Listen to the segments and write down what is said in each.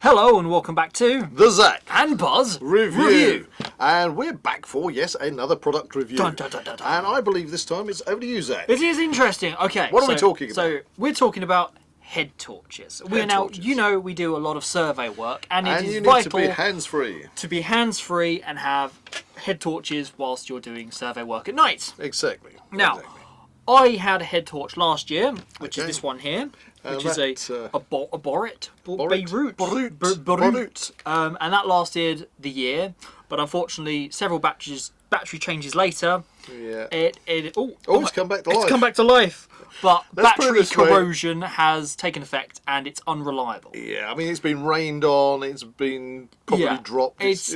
Hello and welcome back to the Zak and Buzz Review. And we're back for, yes, another product review. Dun, dun, dun, dun, dun. And I believe this time it's over to you, Zak. It is interesting. Okay. What are we talking about? So we're talking about head torches. Torches. You know, we do a lot of survey work, and it is you vital need to be hands-free. to be hands-free and have head torches whilst you're doing survey work at night. Exactly. Now, exactly. I had a head torch last year, which is this one here, which is a BORUiT BORUiT. And that lasted the year, but unfortunately, several battery changes later, it's come back to life. It's come back to life, but Let's battery corrosion has taken effect and it's unreliable. Yeah, I mean it's been rained on, it's been probably dropped. It's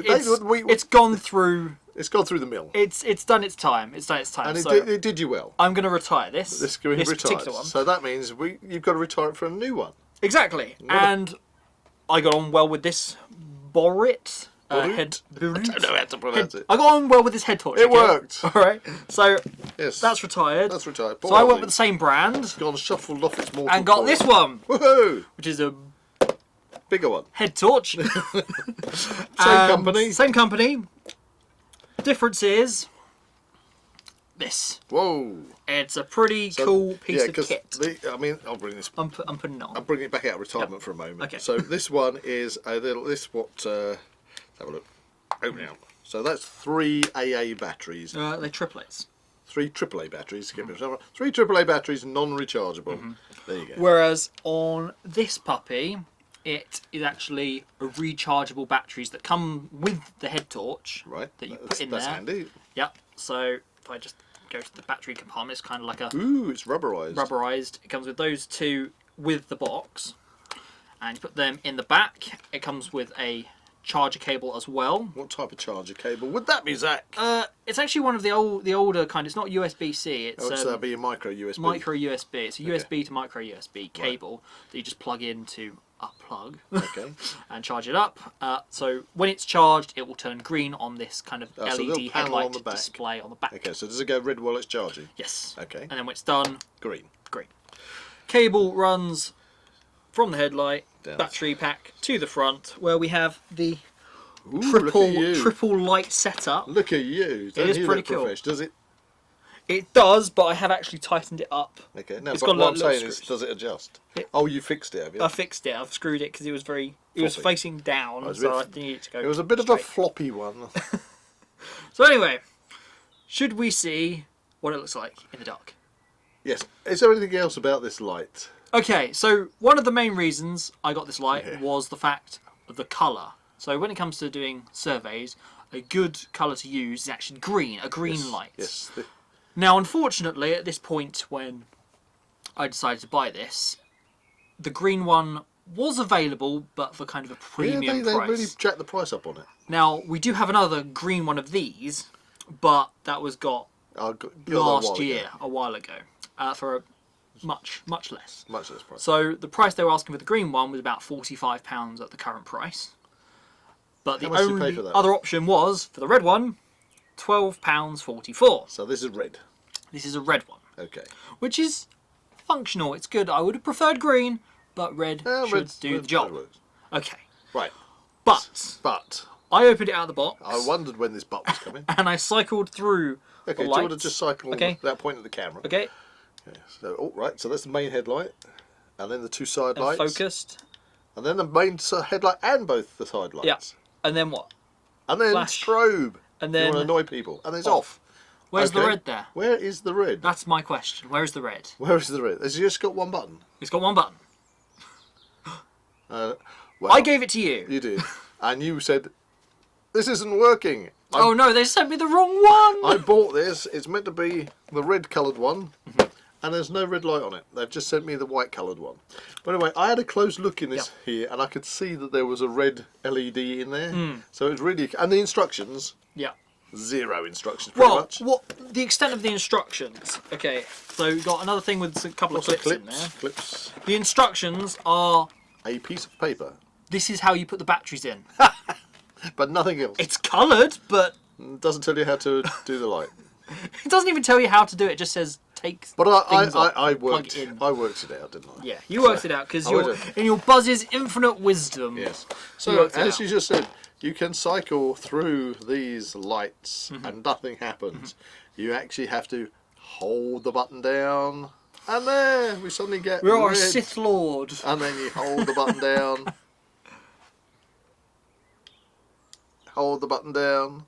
gone through. It's gone through the mill. It's done its time. It's done its time. And it did you well. I'm going to retire this. This particular one. So that means you've got to retire it for a new one. Exactly. And I got on well with this BORUiT. I don't know how to pronounce it. I got on well with this head torch. It worked. All right. So yes, that's retired. That's retired. So I went with the same brand. It's gone shuffled off its mortal and got coil. this one. Woohoo! Which is a bigger one. Head torch. Same company. Same company. Difference is this. Whoa! It's a pretty cool piece of kit. I'll bring this. I'm putting it on. I'm bringing it back out of retirement for a moment. Okay. So this one is a little. Let's have a look. Open it up. So that's 3 AA batteries. They're triplets. 3 AAA batteries. 3 AAA batteries, non-rechargeable. There you go. Whereas on this puppy, it is actually a rechargeable batteries that come with the head torch. Right. That you put in that's there. handy. Yep. So if I just go to the battery compartment, it's kind of like a... Ooh, it's rubberized. Rubberized. It comes with those two with the box. And you put them in the back. It comes with a charger cable as well. What type of charger cable would that be, Zak? It's actually one of the older kind. It's not USB-C. It's that'd be a micro USB. Micro USB. It's a USB to micro USB cable that you just plug into a plug. Okay. And charge it up. So when it's charged, it will turn green on this kind of LED headlight display on the back. Okay. So does it go red while it's charging? Yes. Okay. And then when it's done, green. Green. Cable runs from the headlight down battery pack to the front, where we have the Ooh, triple light setup. Look at you. It is pretty cool. Does it? It does, but I have actually tightened it up. Okay. No, it's but got what I'm little saying is, does it adjust? Oh, you fixed it, have you? I fixed it. I've screwed it because it was it was facing down, so I needed it to go. It was a bit straight. of a floppy one. So anyway, should we see what it looks like in the dark? Yes. Is there anything else about this light? Okay, so one of the main reasons I got this light was the fact of the colour. So when it comes to doing surveys, a good colour to use is actually green, a green light. Yes. Now, unfortunately, at this point when I decided to buy this, the green one was available, but for kind of a premium they price. really jacked the price up on it. Now, we do have another green one of these, but that was got last year, a while ago, for a much less. Much less price. So the price they were asking for the green one was about £45 at the current price. But the only other option was, for the red one, £12.44. So this is red. This is a red one. Okay. Which is functional. It's good. I would have preferred green, but red should do the job. Okay. Right. But I opened it out of the box. I wondered when this butt was coming. And I cycled through the do you lights. want to just cycle that point of the camera? Okay. So, right, so that's the main headlight, and then the 2 side lights. Focused. And then the main headlight and both the side lights. Yeah. And then what? And then flash. strobe. And then you want to annoy people. And then it's off. Where's the red there? Where is the red? That's my question. Where is the red? Where is the red? Has it just got one button? It's got one button. Well, I gave it to you. You did. And you said, this isn't working. Oh no, they sent me the wrong one! I bought this. It's meant to be the red coloured one. And there's no red light on it. They've just sent me the white coloured one. But anyway, I had a close look in this here, and I could see that there was a red LED in there. So it was really... And the instructions... Yeah. 0 instructions, pretty much. What the extent of the instructions? Okay, so you've got another thing with a couple of clips in there. Clips. The instructions are... A piece of paper. This is how you put the batteries in. But nothing else. It's coloured, but... It doesn't tell you how to do the light. It doesn't even tell you how to do it. It just says take But things off, I plug worked it in. I worked it out, didn't I? Yeah, you worked it out because I you're would in your Buzz's infinite wisdom. Yes. You So worked it as out. you just said, you can cycle through these lights Mm-hmm. and nothing happens. You actually have to hold the button down, and there we suddenly get We're our red. Sith Lord. And then you hold the button down. Hold the button down.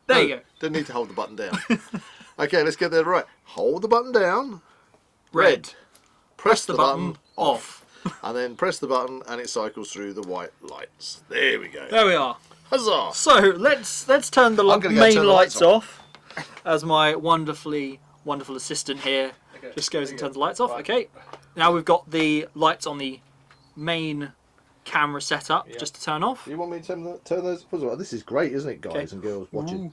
There No, you go. Didn't need to hold the button down. Okay, let's get that right. Hold the button down. Red. Press the button off. And then press the button and it cycles through the white lights. There we go. There we are. Huzzah! So let's turn the I'm gonna go main turn the lights lights off. As my wonderful assistant here just goes and turns the lights off. Okay. Now we've got the lights on the main camera set up just to turn off. You want me to turn those? This is great, isn't it, guys Okay. and girls watching?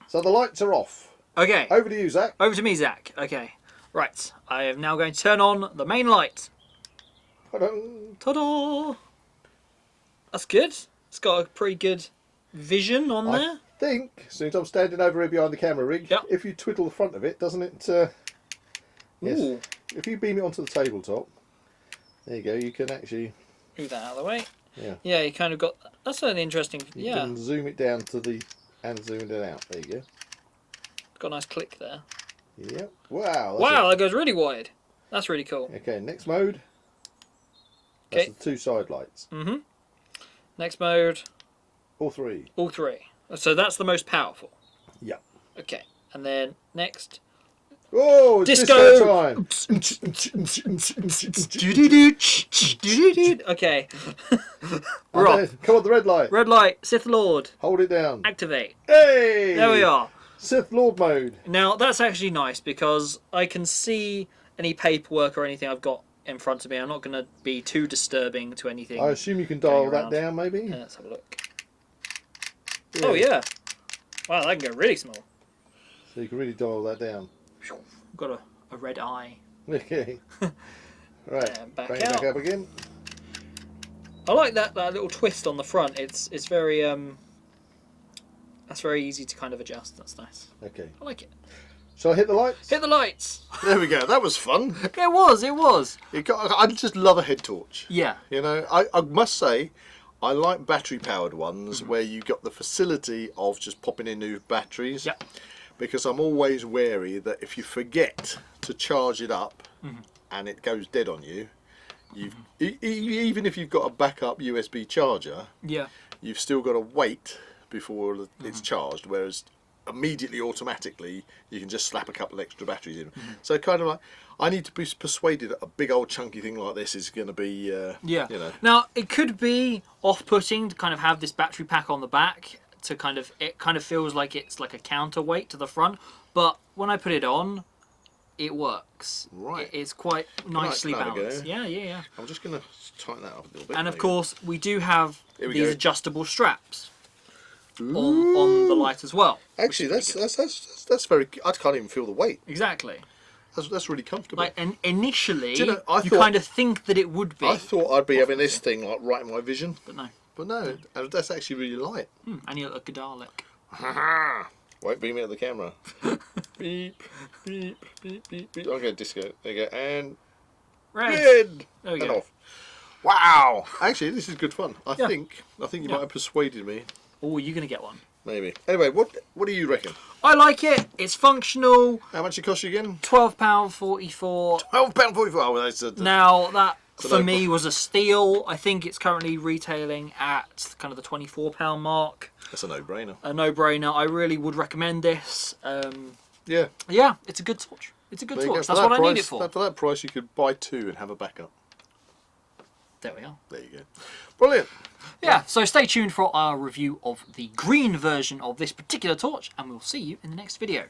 So the lights are off. Okay. Over to you, Zach. Over to me, Zach. Okay. Right. I am now going to turn on the main light. Ta-da. Ta-da! That's good. It's got a pretty good vision on there. I think, since I'm standing over here behind the camera rig, Yep. if you twiddle the front of it, doesn't it? Yes. Ooh. If you beam it onto the tabletop, there you go. You can actually, Move that out of the way. yeah. Yeah, you kind of got... That's an interesting... You Yeah. can zoom it down to the and zoom it out. There you go. Got a nice click there. Yep. Wow. that's Wow, that goes really wide. That's really cool. it. Okay. Next mode. That's Okay. the two side lights. Mm-hmm. Next mode, All three. all three. So that's the most powerful. Yep. Okay. And then next... Oh, it's disco time. Okay. We're Okay, off. come on, the red light. Red light, Sith Lord, Hold it down. activate. Hey! There we are. Sith Lord mode. Now that's actually nice because I can see any paperwork or anything I've got in front of me. I'm not going to be too disturbing to anything. I assume you can dial Going that around. down, maybe? Let's have a look. Oh yeah. Wow, that can go really small. So you can really dial that down. Got a red eye. Okay. Right. And back Bring it back out. up again. I like that little twist on the front. It's very that's very easy to kind of adjust. That's nice. Okay. I like it. Shall I hit the lights? Hit the lights. There we go. That was fun. It was. I just love a head torch. Yeah. You know, I must say, I like battery-powered ones where you got the facility of just popping in new batteries. Yep. Because I'm always wary that if you forget to charge it up and it goes dead on you, even if you've got a backup USB charger, Yeah. you've still got to wait before it's charged. Whereas immediately, automatically, you can just slap a couple extra batteries in. So kind of like, I need to be persuaded that a big old chunky thing like this is going to be, Yeah. you know. Now it could be off-putting to kind of have this battery pack on the back. It kind of feels like it's like a counterweight to the front, but when I put it on, it works. Right. It's quite nicely that a go. balanced. Yeah. I'm just going to tighten that up a little bit. And of maybe. course, we do have Here we these go. adjustable straps on the light as well. Actually, that's very. I can't even feel the weight. Exactly. That's really comfortable. Like, and initially, Do you know, I you thought- kind of think that it would be, I thought I'd be having this thing like right in my vision, but no. but no, that's actually really light. And you look like a Dalek. Won't beam it at the camera. Beep, beep, beep, beep, beep. Okay, disco. There you go, and Red. red. There we And go. off. Wow! Actually, this is good fun. I Yeah. think you might have persuaded me. Oh, you're gonna get one. Maybe. Anyway, what do you reckon? I like it. It's functional. How much it cost you again? £12.44. £12.44. Oh, well, that's Now that So for no- me was a steal. I think it's currently retailing at kind of the £24 mark. that's a no-brainer. A no-brainer. I really would recommend this. Yeah. Yeah, it's a good torch. It's a good There you go. torch. For That's that what I need it price- for. For that price, you could buy two and have a backup. There we are. There you go. Brilliant. Yeah, so stay tuned for our review of the green version of this particular torch, and we'll see you in the next video.